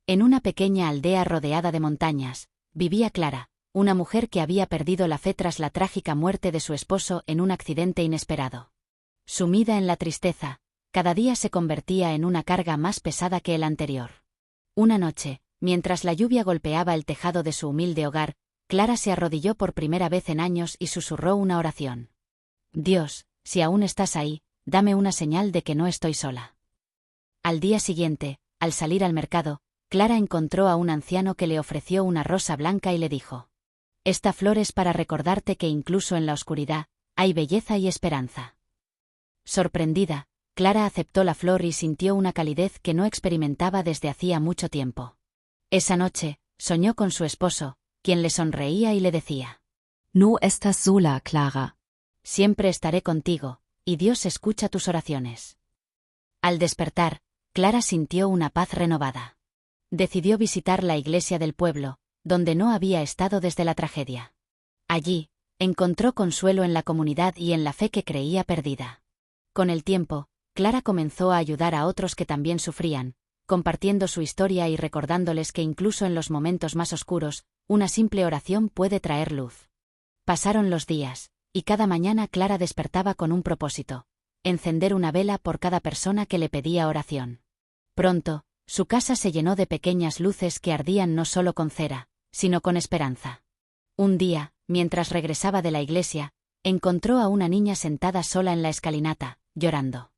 En una pequeña aldea rodeada de montañas, vivía Clara, una mujer que había perdido la fe tras la trágica muerte de su esposo en un accidente inesperado. Sumida en la tristeza, cada día se convertía en una carga más pesada que el anterior. Una noche, mientras la lluvia golpeaba el tejado de su humilde hogar, Clara se arrodilló por primera vez en años y susurró una oración. Dios, si aún estás ahí, dame una señal de que no estoy sola. Al día siguiente, al salir al mercado, Clara encontró a un anciano que le ofreció una rosa blanca y le dijo: Esta flor es para recordarte que incluso en la oscuridad, hay belleza y esperanza. Sorprendida, Clara aceptó la flor y sintió una calidez que no experimentaba desde hacía mucho tiempo. Esa noche, soñó con su esposo, quien le sonreía y le decía: No estás sola, Clara. Siempre estaré contigo, y Dios escucha tus oraciones. Al despertar, Clara sintió una paz renovada. Decidió visitar la iglesia del pueblo, donde no había estado desde la tragedia. Allí, encontró consuelo en la comunidad y en la fe que creía perdida. Con el tiempo, Clara comenzó a ayudar a otros que también sufrían, compartiendo su historia y recordándoles que incluso en los momentos más oscuros, una simple oración puede traer luz. Pasaron los días, y cada mañana Clara despertaba con un propósito: encender una vela por cada persona que le pedía oración. Pronto, su casa se llenó de pequeñas luces que ardían no solo con cera, sino con esperanza. Un día, mientras regresaba de la iglesia, encontró a una niña sentada sola en la escalinata, llorando.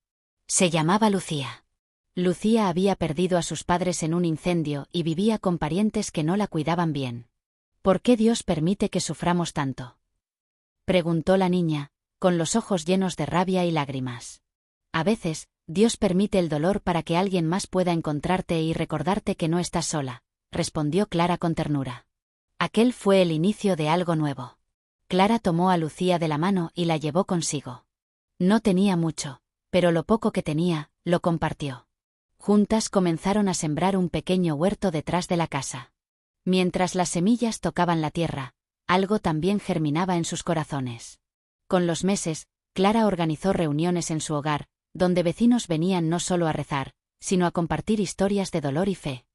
Se llamaba Lucía. Lucía había perdido a sus padres en un incendio y vivía con parientes que no la cuidaban bien. ¿Por qué Dios permite que suframos tanto?, preguntó la niña, con los ojos llenos de rabia y lágrimas. A veces, Dios permite el dolor para que alguien más pueda encontrarte y recordarte que no estás sola, respondió Clara con ternura. Aquel fue el inicio de algo nuevo. Clara tomó a Lucía de la mano y la llevó consigo. No tenía mucho, pero lo poco que tenía, lo compartió. Juntas comenzaron a sembrar un pequeño huerto detrás de la casa. Mientras las semillas tocaban la tierra, algo también germinaba en sus corazones. Con los meses, Clara organizó reuniones en su hogar, donde vecinos venían no solo a rezar, sino a compartir historias de dolor y fe.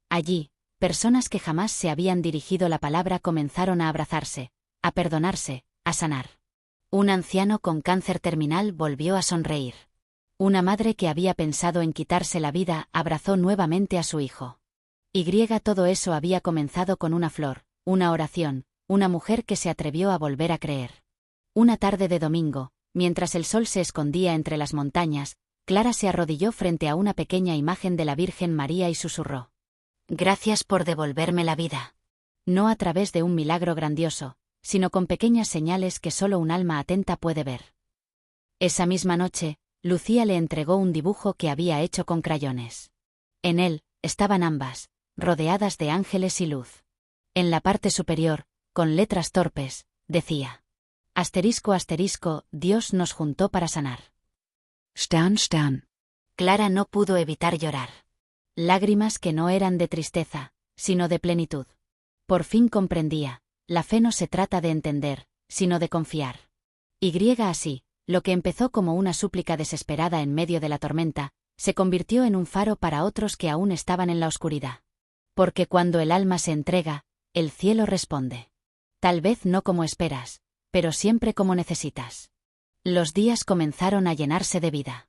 Allí, personas que jamás se habían dirigido la palabra comenzaron a abrazarse, a perdonarse, a sanar. Un anciano con cáncer terminal volvió a sonreír. Una madre que había pensado en quitarse la vida abrazó nuevamente a su hijo. Todo eso había comenzado con una flor, una oración, una mujer que se atrevió a volver a creer. Una tarde de domingo, mientras el sol se escondía entre las montañas, Clara se arrodilló frente a una pequeña imagen de la Virgen María y susurró: Gracias por devolverme la vida. No a través de un milagro grandioso, sino con pequeñas señales que solo un alma atenta puede ver. Esa misma noche, Lucía le entregó un dibujo que había hecho con crayones. En él, estaban ambas, rodeadas de ángeles y luz. En la parte superior, con letras torpes, decía: Asterisco asterisco, Dios nos juntó para sanar. Stern, Stern. Clara no pudo evitar llorar. Lágrimas que no eran de tristeza, sino de plenitud. Por fin comprendía: la fe no se trata de entender, sino de confiar. Así, lo que empezó como una súplica desesperada en medio de la tormenta, se convirtió en un faro para otros que aún estaban en la oscuridad. Porque cuando el alma se entrega, el cielo responde. Tal vez no como esperas, pero siempre como necesitas. Los días comenzaron a llenarse de vida.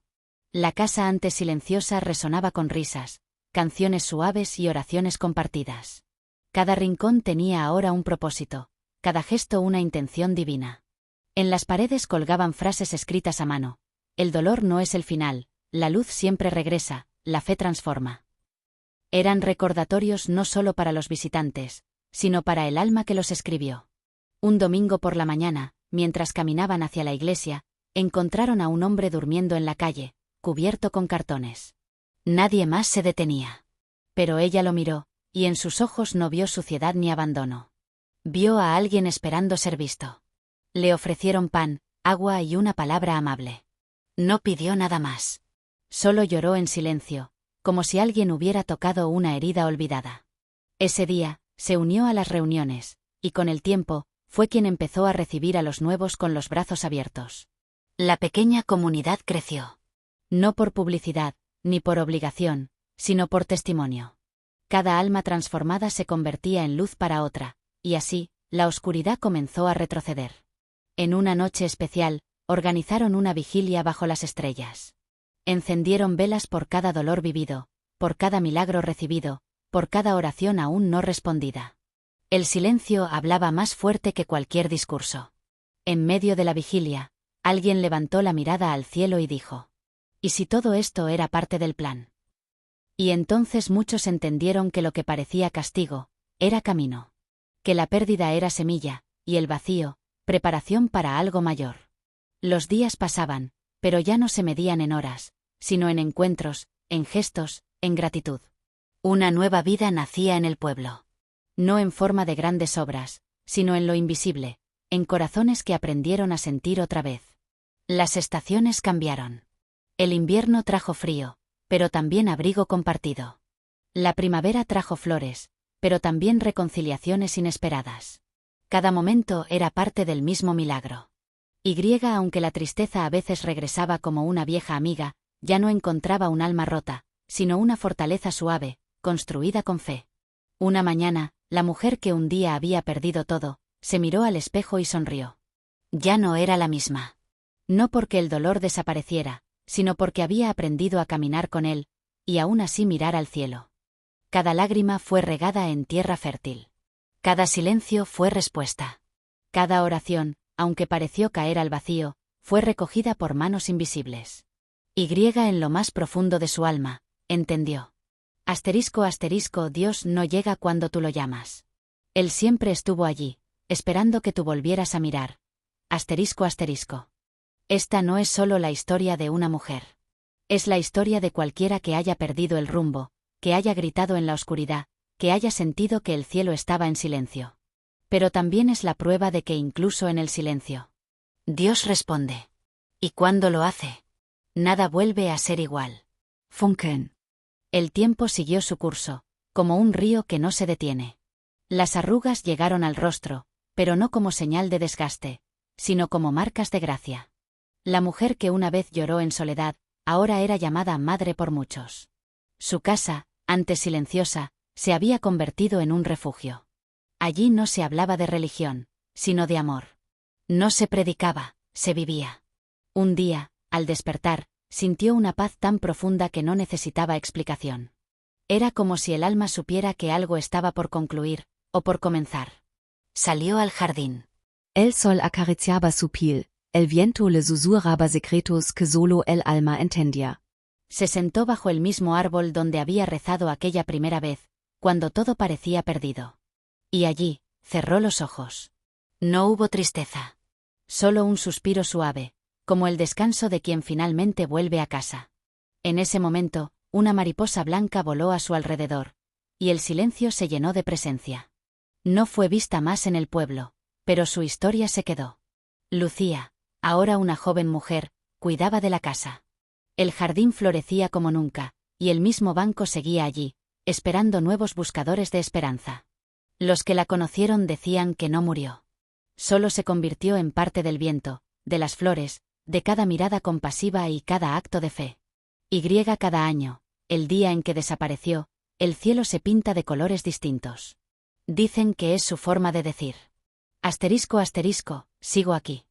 La casa antes silenciosa resonaba con risas, canciones suaves y oraciones compartidas. Cada rincón tenía ahora un propósito, cada gesto una intención divina. En las paredes colgaban frases escritas a mano: el dolor no es el final, la luz siempre regresa, la fe transforma. Eran recordatorios no solo para los visitantes, sino para el alma que los escribió. Un domingo por la mañana, mientras caminaban hacia la iglesia, encontraron a un hombre durmiendo en la calle, cubierto con cartones. Nadie más se detenía. Pero ella lo miró, y en sus ojos no vio suciedad ni abandono. Vio a alguien esperando ser visto. Le ofrecieron pan, agua y una palabra amable. No pidió nada más. Solo lloró en silencio, como si alguien hubiera tocado una herida olvidada. Ese día, se unió a las reuniones, y con el tiempo, fue quien empezó a recibir a los nuevos con los brazos abiertos. La pequeña comunidad creció. No por publicidad, ni por obligación, sino por testimonio. Cada alma transformada se convertía en luz para otra, y así, la oscuridad comenzó a retroceder. En una noche especial, organizaron una vigilia bajo las estrellas. Encendieron velas por cada dolor vivido, por cada milagro recibido, por cada oración aún no respondida. El silencio hablaba más fuerte que cualquier discurso. En medio de la vigilia, alguien levantó la mirada al cielo y dijo: ¿y si todo esto era parte del plan? Y entonces muchos entendieron que lo que parecía castigo, era camino. Que la pérdida era semilla, y el vacío, preparación para algo mayor. Los días pasaban, pero ya no se medían en horas, sino en encuentros, en gestos, en gratitud. Una nueva vida nacía en el pueblo. No en forma de grandes obras, sino en lo invisible, en corazones que aprendieron a sentir otra vez. Las estaciones cambiaron. El invierno trajo frío, pero también abrigo compartido. La primavera trajo flores, pero también reconciliaciones inesperadas. Cada momento era parte del mismo milagro. Aunque la tristeza a veces regresaba como una vieja amiga, ya no encontraba un alma rota, sino una fortaleza suave, construida con fe. Una mañana, la mujer que un día había perdido todo, se miró al espejo y sonrió. Ya no era la misma. No porque el dolor desapareciera, sino porque había aprendido a caminar con él, y aún así mirar al cielo. Cada lágrima fue regada en tierra fértil. Cada silencio fue respuesta. Cada oración, aunque pareció caer al vacío, fue recogida por manos invisibles. En lo más profundo de su alma, entendió. Dios no llega cuando tú lo llamas. Él siempre estuvo allí, esperando que tú volvieras a mirar. Esta no es solo la historia de una mujer. Es la historia de cualquiera que haya perdido el rumbo, que haya gritado en la oscuridad, que haya sentido que el cielo estaba en silencio. Pero también es la prueba de que incluso en el silencio, Dios responde. Y cuando lo hace, nada vuelve a ser igual. Funkeln. El tiempo siguió su curso, como un río que no se detiene. Las arrugas llegaron al rostro, pero no como señal de desgaste, sino como marcas de gracia. La mujer que una vez lloró en soledad, ahora era llamada madre por muchos. Su casa, antes silenciosa, se había convertido en un refugio. Allí no se hablaba de religión, sino de amor. No se predicaba, se vivía. Un día, al despertar, sintió una paz tan profunda que no necesitaba explicación. Era como si el alma supiera que algo estaba por concluir, o por comenzar. Salió al jardín. El sol acariciaba su piel, el viento le susurraba secretos que solo el alma entendía. Se sentó bajo el mismo árbol donde había rezado aquella primera vez, cuando todo parecía perdido. Y allí, cerró los ojos. No hubo tristeza. Solo un suspiro suave, como el descanso de quien finalmente vuelve a casa. En ese momento, una mariposa blanca voló a su alrededor, y el silencio se llenó de presencia. No fue vista más en el pueblo, pero su historia se quedó. Lucía, ahora una joven mujer, cuidaba de la casa. El jardín florecía como nunca, y el mismo banco seguía allí, esperando nuevos buscadores de esperanza. Los que la conocieron decían que no murió. Solo se convirtió en parte del viento, de las flores, de cada mirada compasiva y cada acto de fe. Cada año, el día en que desapareció, el cielo se pinta de colores distintos. Dicen que es su forma de decir. Sigo aquí.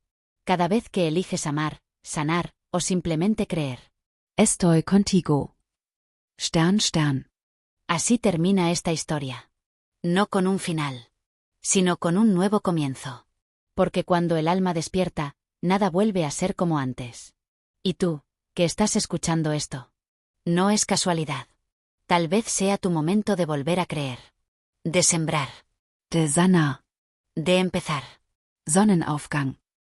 Cada vez que eliges amar, sanar, o simplemente creer. Estoy contigo. Stern, Stern. Así termina esta historia. No con un final, sino con un nuevo comienzo. Porque cuando el alma despierta, nada vuelve a ser como antes. Y tú, que estás escuchando esto, no es casualidad. Tal vez sea tu momento de volver a creer. De sembrar. De Sanna. De empezar. Sonnenaufgang.